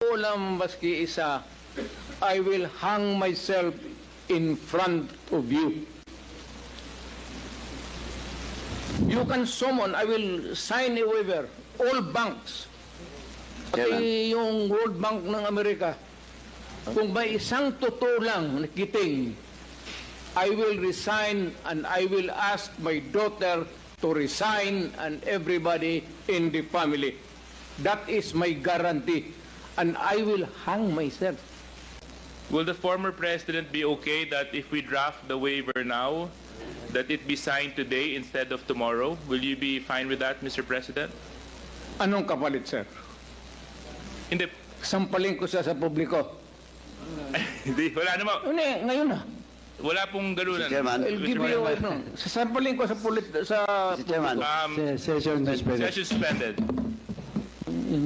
Walang maski isa, I will hang myself in front of you. You can summon, I will sign a waiver, all banks, pati yung World Bank ng Amerika. Kung may isang totoo lang na kiting, I will resign and I will ask my daughter to resign and everybody in the family. That is my guarantee. And I will hang myself. Will the former president be okay that if we draft the waiver now, that it be signed today instead of tomorrow? Will you be fine with that, Mr. President? Anong kapalit, sir? Hindi. Sampalin ko siya sa publiko. Hindi, wala naman. Ngayon na. Wala pong ganunan. Mr. Chairman. I'll give you no. Sasampalin ko sa Mr. Chairman. publiko. Session suspended. Session suspended.